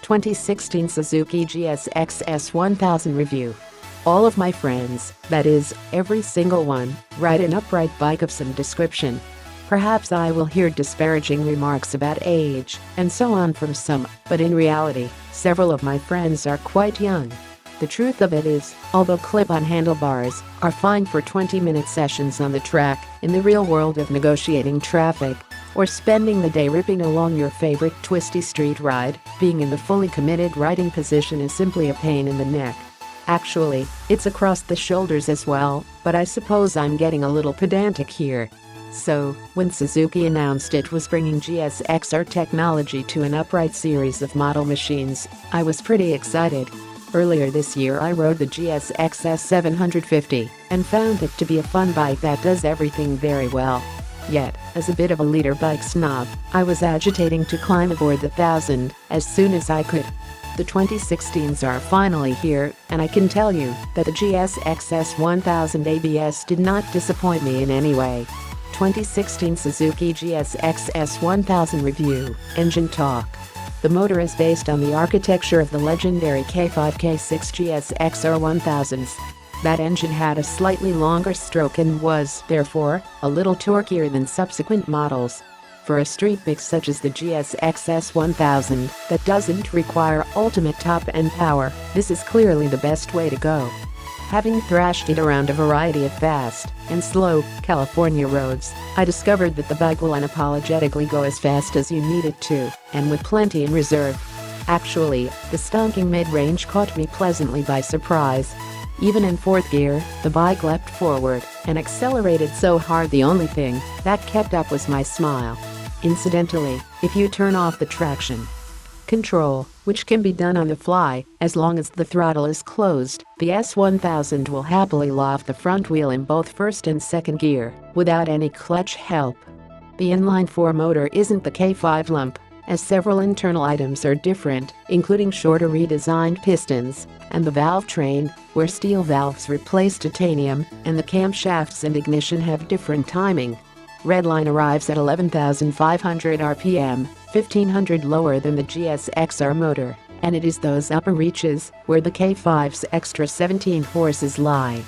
2016 Suzuki GSX S1000 review. All of my friends, that is, every single one, ride an upright bike of some description. Perhaps I will hear disparaging remarks about age and so on from some, but in reality, several of my friends are quite young. The truth of it is, although clip-on handlebars are fine for 20-minute sessions on the track, in the real world of negotiating traffic, or spending the day ripping along your favorite twisty street ride, being in the fully committed riding position is simply a pain in the neck. Actually, it's across the shoulders as well, but I suppose I'm getting a little pedantic here. So, when Suzuki announced it was bringing GSX-R technology to an upright series of model machines, I was pretty excited. Earlier this year I rode the GSX S750 and found it to be a fun bike that does everything very well. Yet, as a bit of a leader bike snob, I was agitating to climb aboard the 1000 as soon as I could. The 2016s are finally here, and I can tell you that the GSX S1000 ABS did not disappoint me in any way. 2016 Suzuki GSX S1000 Review, Engine Talk. The motor is based on the architecture of the legendary K5 K6 GSX R1000s. That engine had a slightly longer stroke and was, therefore, a little torquier than subsequent models. For a street bike such as the GSX S1000 that doesn't require ultimate top-end power, this is clearly the best way to go. Having thrashed it around a variety of fast and slow California roads, I discovered that the bike will unapologetically go as fast as you need it to, and with plenty in reserve. Actually, the stonking mid-range caught me pleasantly by surprise. Even in fourth gear, the bike leapt forward and accelerated so hard the only thing that kept up was my smile. Incidentally, if you turn off the traction control, which can be done on the fly as long as the throttle is closed, the S1000 will happily loft the front wheel in both first and second gear without any clutch help. The inline-4 motor isn't the K5 lump, as several internal items are different, including shorter redesigned pistons, and the valve train, where steel valves replace titanium, and the camshafts and ignition have different timing. Redline arrives at 11,500 RPM, 1,500 lower than the GSX-R motor, and it is those upper reaches where the K5's extra 17 horses lie.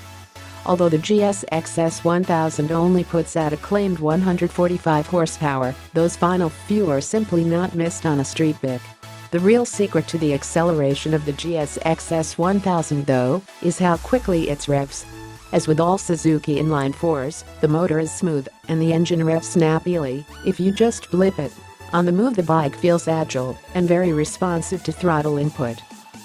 Although the GSX S1000 only puts out a claimed 145 horsepower, those final few are simply not missed on a street bike. The real secret to the acceleration of the GSX S1000, though, is how quickly it revs. As with all Suzuki inline-4s, the motor is smooth and the engine revs snappily if you just blip it. On the move the bike feels agile and very responsive to throttle input.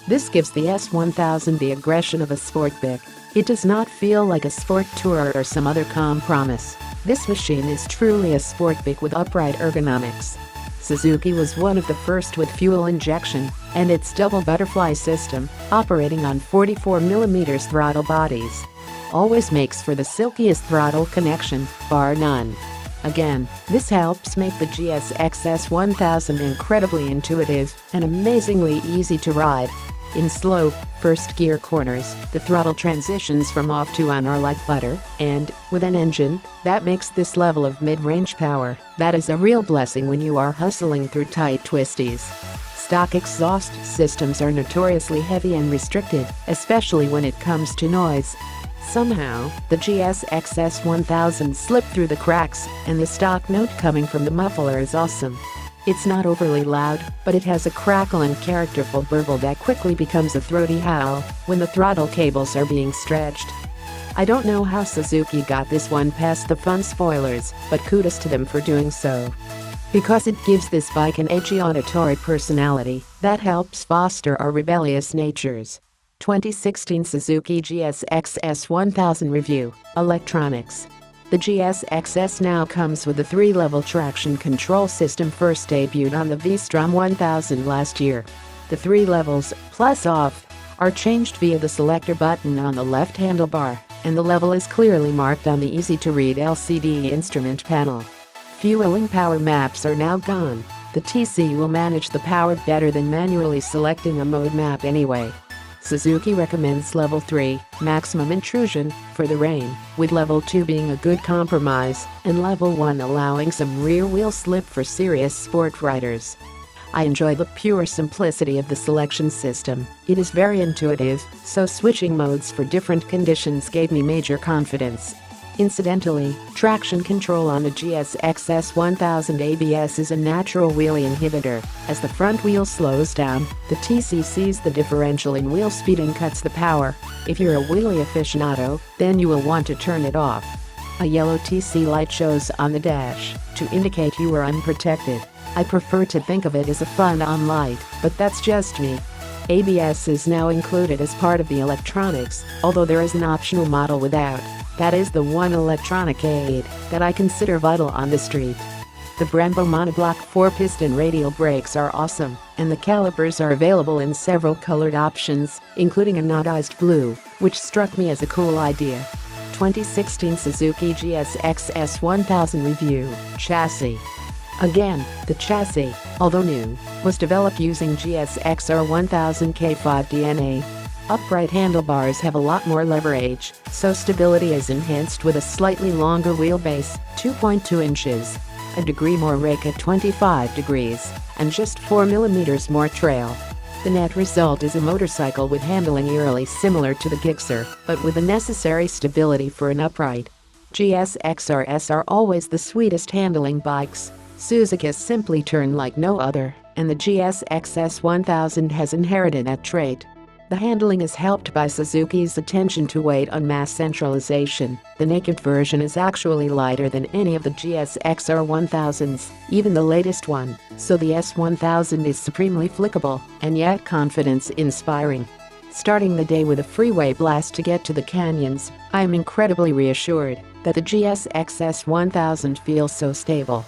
This gives the S1000 the aggression of a sport bike. It does not feel like a sport tourer or some other compromise. This machine is truly a sport bike with upright ergonomics. Suzuki was one of the first with fuel injection, and its double butterfly system, operating on 44mm throttle bodies, always makes for the silkiest throttle connection, bar none. Again, this helps make the GSX S1000 incredibly intuitive and amazingly easy to ride. In slow, first-gear corners, the throttle transitions from off to on are like butter, and, with an engine that makes this level of mid-range power, that is a real blessing when you are hustling through tight twisties. Stock exhaust systems are notoriously heavy and restricted, especially when it comes to noise. Somehow, the GSX S1000 slipped through the cracks, and the stock note coming from the muffler is awesome. It's not overly loud, but it has a crackle and characterful burble that quickly becomes a throaty howl when the throttle cables are being stretched. I don't know how Suzuki got this one past the fun spoilers, but kudos to them for doing so. Because it gives this bike an edgy auditory personality that helps foster our rebellious natures. 2016 Suzuki GSX S1000 Review, Electronics. The GSX S now comes with a 3-level traction control system first debuted on the V-Strom 1000 last year. The 3 levels, plus off, are changed via the selector button on the left handlebar, and the level is clearly marked on the easy-to-read LCD instrument panel. Fueling power maps are now gone. The TC will manage the power better than manually selecting a mode map anyway. Suzuki recommends Level 3, maximum intrusion, for the rain, with Level 2 being a good compromise, and Level 1 allowing some rear-wheel slip for serious sport riders. I enjoy the pure simplicity of the selection system. It is very intuitive, so switching modes for different conditions gave me major confidence. Incidentally, traction control on the GSX S1000 ABS is a natural wheelie inhibitor. As the front wheel slows down, the TC sees the differential in wheel speed and cuts the power. If you're a wheelie aficionado, then you will want to turn it off. A yellow TC light shows on the dash to indicate you are unprotected. I prefer to think of it as a fun-on light, but that's just me. ABS is now included as part of the electronics, although there is an optional model without. That is the one electronic aid that I consider vital on the street. The Brembo monoblock 4-piston radial brakes are awesome, and the calipers are available in several colored options, including a anodized blue, which struck me as a cool idea. 2016 Suzuki GSX S1000 Review Chassis. Again, the chassis, although new, was developed using GSX R1000 K5 DNA. Upright handlebars have a lot more leverage, so stability is enhanced with a slightly longer wheelbase, 2.2 inches, a degree more rake at 25 degrees, and just 4 mm more trail. The net result is a motorcycle with handling eerily similar to the Gixxer, but with the necessary stability for an upright. GSX RS are always the sweetest handling bikes. Suzuki's simply turn like no other, and the GSX S1000 has inherited that trait. The handling is helped by Suzuki's attention to weight on mass centralization. The naked version is actually lighter than any of the GSX R1000s, even the latest one, so the S1000 is supremely flickable and yet confidence-inspiring. Starting the day with a freeway blast to get to the canyons, I am incredibly reassured that the GSX S1000 feels so stable.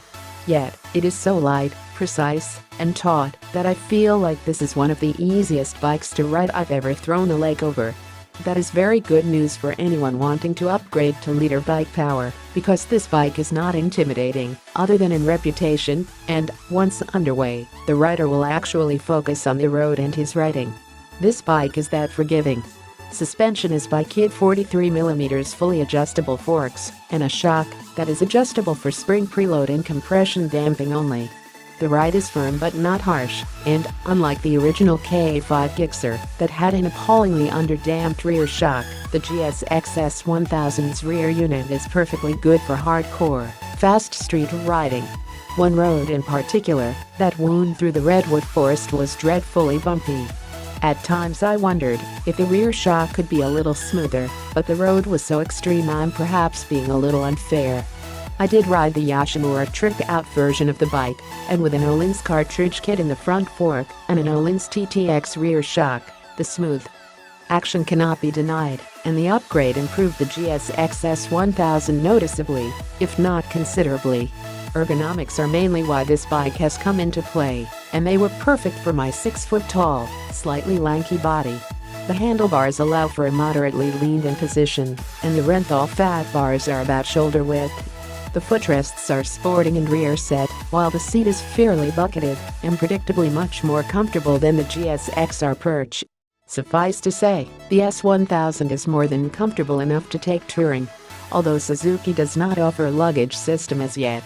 Yet, it is so light, precise, and taut that I feel like this is one of the easiest bikes to ride I've ever thrown a leg over. That is very good news for anyone wanting to upgrade to leader bike power, because this bike is not intimidating, other than in reputation, and, once underway, the rider will actually focus on the road and his riding. This bike is that forgiving. Suspension is by Kid 43mm fully adjustable forks, and a shock that is adjustable for spring preload and compression damping only. The ride is firm but not harsh, and, unlike the original K5 Gixxer that had an appallingly underdamped rear shock, the GSX S1000's rear unit is perfectly good for hardcore, fast street riding. One road in particular, that wound through the redwood forest, was dreadfully bumpy. At times I wondered if the rear shock could be a little smoother, but the road was so extreme I'm perhaps being a little unfair. I did ride the Yoshimura trick-out version of the bike, and with an Öhlins cartridge kit in the front fork and an Öhlins TTX rear shock, the smooth action cannot be denied, and the upgrade improved the GSX S1000 noticeably, if not considerably. Ergonomics are mainly why this bike has come into play, and they were perfect for my 6-foot-tall, slightly lanky body. The handlebars allow for a moderately leaned-in position, and the Renthal fat bars are about shoulder width. The footrests are sporting and rear set, while the seat is fairly bucketed and predictably much more comfortable than the GSX R Perch. Suffice to say, the S1000 is more than comfortable enough to take touring, although Suzuki does not offer a luggage system as yet.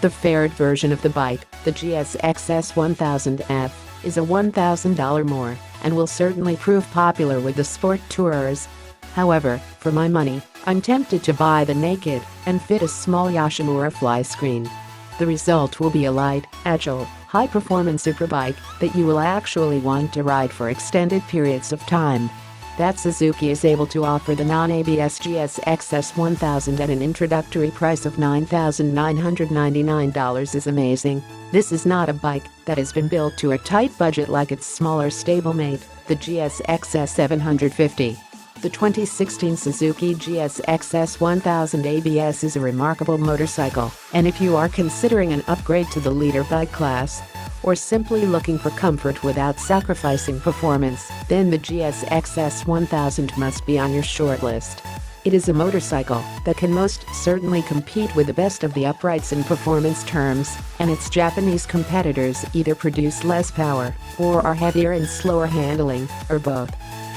The fared version of the bike, the GSX S1000F, is a $1,000 more, and will certainly prove popular with the sport tourers. However, for my money, I'm tempted to buy the naked and fit a small Yoshimura fly screen. The result will be a light, agile, high-performance superbike that you will actually want to ride for extended periods of time. That Suzuki is able to offer the non-ABS GSX S1000 at an introductory price of $9,999 is amazing. This is not a bike that has been built to a tight budget like its smaller stablemate, the GSX S750. The 2016 Suzuki GSX S1000 ABS is a remarkable motorcycle, and if you are considering an upgrade to the leader bike class, or simply looking for comfort without sacrificing performance, then the GSX S1000 must be on your shortlist. It is a motorcycle that can most certainly compete with the best of the uprights in performance terms, and its Japanese competitors either produce less power, or are heavier and slower handling, or both.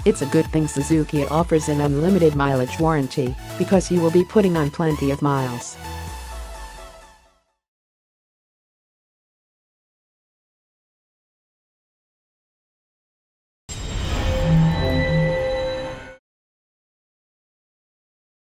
It's a good thing Suzuki offers an unlimited mileage warranty, because you will be putting on plenty of miles.